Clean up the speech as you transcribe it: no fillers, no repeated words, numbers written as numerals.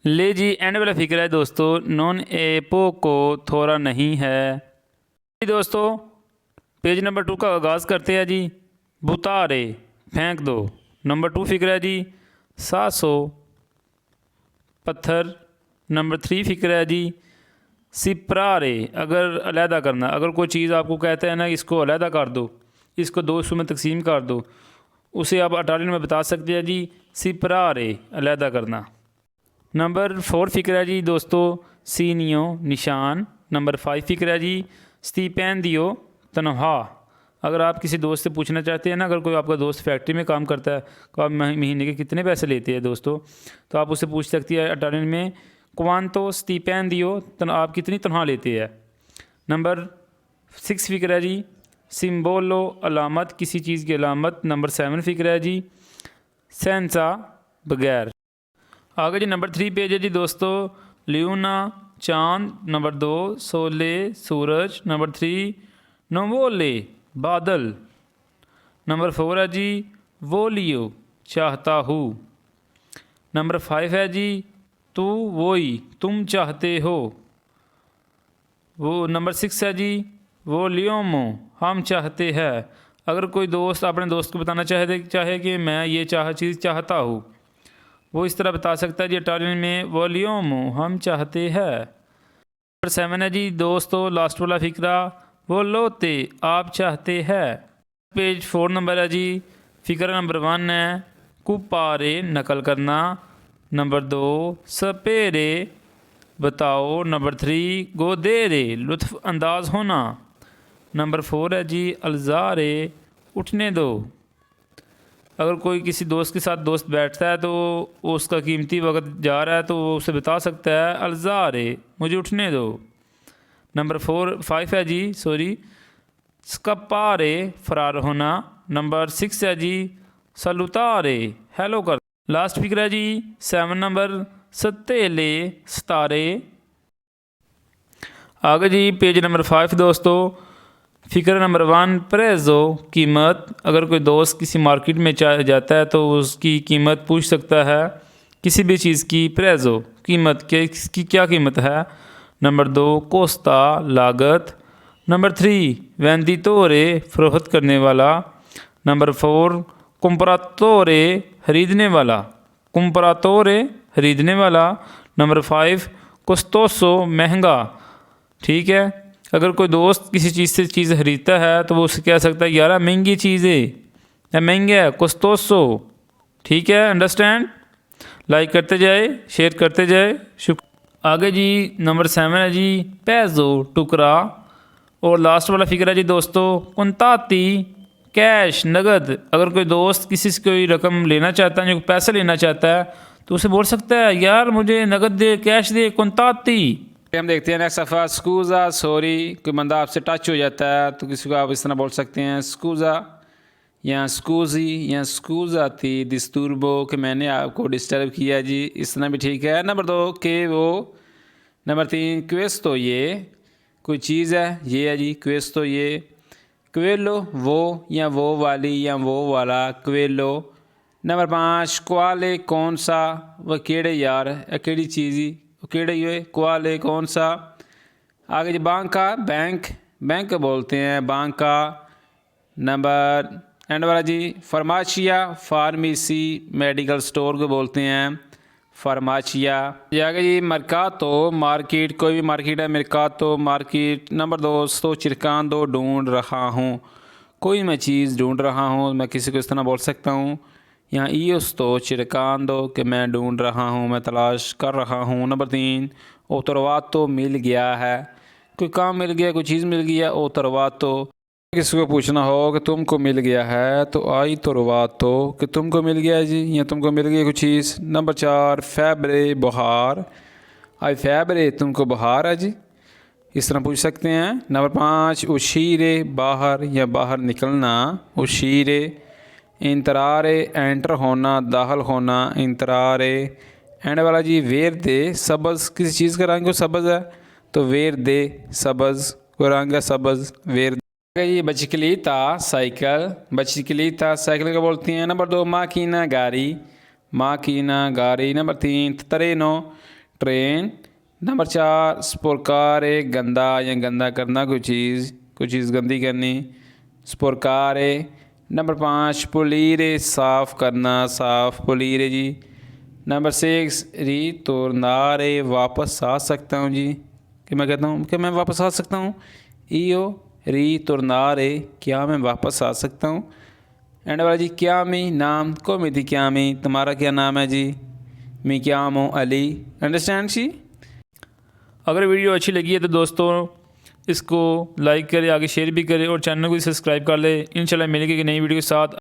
ले जी एंड वाला फिक्र है दोस्तों, नॉन एपो को थोड़ा नहीं है जी दोस्तों। पेज नंबर 2 का आगाज़ करते हैं जी। बुतारे फेंक दो। नंबर 2 फिक्र है जी 700 पत्थर। नंबर 3 फिक्र है जी सिपरारे, अगर अलहदा करना, अगर कोई चीज़ आपको कहते हैं ना इसको अलहदा कर दो, इसको दो हिस्सों में तकसीम कर दो, उसे आप इटालियन में बता सकते हैं जी सिपरारे, अलहदा करना। नंबर 4 फिक्र है जी दोस्तों सीनियो, निशान। नंबर 5 फिक्र है जी स्टीपेंडियो, तनख्वाह। अगर आप किसी दोस्त से पूछना चाहते हैं ना, अगर कोई आपका दोस्त फैक्ट्री में काम करता है तो आप महीने के कितने पैसे लेते हैं दोस्तों, तो आप उससे पूछ सकती है इटालियन में क्वांतो स्टीपेंडियो, आप कितनी तनख्वाह लेते हैं। नंबर 6 फिक्र है जी सिम्बोलो, अलामत, किसी चीज़ की अलामत। नंबर 7 फिक्र है जी सेंसा, बगैर। आगे जी नंबर 3 पेज है जी दोस्तों लियोना, चांद। नंबर 2 सोले, सूरज। नंबर 3 नोवोले, बादल। नंबर 4 है जी वोलियो, चाहता हूँ। नंबर 5 है जी तू वोई, तुम चाहते हो वो। नंबर 6 है जी वो लियोमो, हम चाहते हैं। अगर कोई दोस्त अपने दोस्त को बताना चाहे कि मैं ये चीज़ चाहता हूँ, वो इस तरह बता सकता है जी इटालियन में वोलियोमो, हम चाहते हैं। नंबर 7 है जी दोस्तों लास्ट वाला फिक्रा वो लोते, आप चाहते हैं। पेज 4 नंबर है जी फिक्र नंबर 1 है कुपारे, नकल करना। नंबर 2 सपेरे, बताओ। नंबर 3 गोदेरे, लुत्फ़ अंदाज होना। नंबर 4 है जी अलजारे, उठने दो। अगर कोई किसी दोस्त के साथ दोस्त बैठता है तो उसका कीमती वक्त जा रहा है तो वो उसे बता सकता है अलजारे, मुझे उठने दो। नंबर 5 है जी स्कपारे, फरार होना। नंबर 6 है जी सलुतारे, हेलो कर। लास्ट फिक्र है जी 7 नंबर सतेले, सितारे। आगे जी पेज नंबर 5 दोस्तों फिक्र नंबर 1 प्रेज़ो, कीमत। अगर कोई दोस्त किसी मार्केट में जाता है तो उसकी कीमत पूछ सकता है, किसी भी चीज़ की प्रेज़ो, कीमत के, इसकी क्या कीमत है। नंबर 2 कोस्ता, लागत। नंबर 3 वेंदितोरे, फरोख्त करने वाला। नंबर 4 कुम्परातोरे, खरीदने वाला, कुम्परातोरे, खरीदने वाला। नंबर 5 कोस्तोसो, महंगा। ठीक है, अगर कोई दोस्त किसी चीज़ से चीज़ खरीदता है तो वो उससे कह सकता है यार महंगी चीज़ है या महंगा है, कोस्तोसो। ठीक है, अंडरस्टैंड। लाइक करते जाए, शेयर करते जाए, शुक्र। आगे जी नंबर 7 है जी पैज़ो, टुकड़ा। और लास्ट वाला फिक्र है जी दोस्तों कुंताती, कैश, नगद। अगर कोई दोस्त किसी से कोई रकम लेना चाहता है, जो पैसे लेना चाहता है, तो उसे बोल सकता है यार मुझे नगद दे, कैश दे, कुंताती। हम देखते हैं नेक्स्ट सफ़ा स्कूज़ा, सॉरी। कोई बंदा आपसे टच हो जाता है तो किसी को आप इस तरह बोल सकते हैं स्कूज़ा या स्कूज़ी या स्कूज़ा थी डिस्टर्बो, कि मैंने आपको डिस्टर्ब किया जी, इस तरह भी ठीक है। नंबर 2 के वो। नंबर 3 क्वेस्तो, ये कोई चीज़ है, ये है जी क्वेस्तो, ये। क्वेलो, वो या वो वाली या वो वाला, क्वेलो। नंबर 5 क्वाले, कौन सा, वह केड़े यार, केड़ी चीज़, केड़े ये क्वाले, कौन सा। आगे जी बांका, बैंक, बैंक बोलते हैं बांका। नंबर एंड वाला जी फार्माशिया, फार्मेसी, मेडिकल स्टोर को बोलते हैं फार्माशिया। आगे जी मरकातो, मार्केट, कोई भी मार्केट है, मरकातो, मार्केट। नंबर 2 दोस्तों चिरकांदो, ढूंढ रहा हूँ, कोई मैं चीज़ ढूंढ रहा हूँ, मैं किसी को इस तरह बोल सकता हूँ। यहाँ ईस्तो चिरकांदो, कि मैं ढूंढ रहा हूँ, मैं तलाश कर रहा हूँ। नंबर 3 ओतरवातो, मिल गया है, कोई काम मिल गया, कोई चीज़ मिल गया, ओतरवातो। किसी को पूछना हो कि तुमको मिल गया है तो आई तोरवातो, कि तुमको मिल गया जी या तुमको मिल गई कुछ चीज़। नंबर 4 फैबरे, बुहार, आई फैबरे, तुमको बुहार है जी, इस तरह पूछ सकते हैं। नंबर 5 उशीरे, बाहर या बाहर निकलना, उशीरे। इंतरारे, एंटर होना, दाखिल होना, इंतरारे। एंड वाला जी वेर दे, सब्ज़, किसी चीज़ का रंग सब्ज़ है तो वेर दे, सब्ज़, कोई रंग है सब्ज़, वेर दे। ये बचिकलीता, साइकिल, बचिकलीता साइकिल का बोलती हैं। नंबर 2 माकीना, गाड़ी, माकीना गाड़ी। नंबर 3 ट्रेनो ट्रेन। नंबर 4 स्पोर्कारे गंदा या गंदा करना कोई चीज़ गंदी करनी स्पोर्कारे। नंबर 5 पुलीरे साफ़ करना साफ़ पुलीरे जी। नंबर 6 रितोर्नारे वापस आ सकता हूँ जी। कि मैं कहता हूँ कि मैं वापस आ सकता हूँ। ईओ रितोर्नारे क्या मैं वापस आ सकता हूँ। एंड वाला जी क्या मी नाम को मी थी क्या मी तुम्हारा क्या नाम है जी। मी क्या हूँ अली। अंडरस्टैंड जी। अगर वीडियो अच्छी लगी है तो दोस्तों इसको लाइक करें, आगे शेयर भी करें और चैनल को सब्सक्राइब कर लें। इंशाल्लाह मिलेंगे कि नई वीडियो के साथ।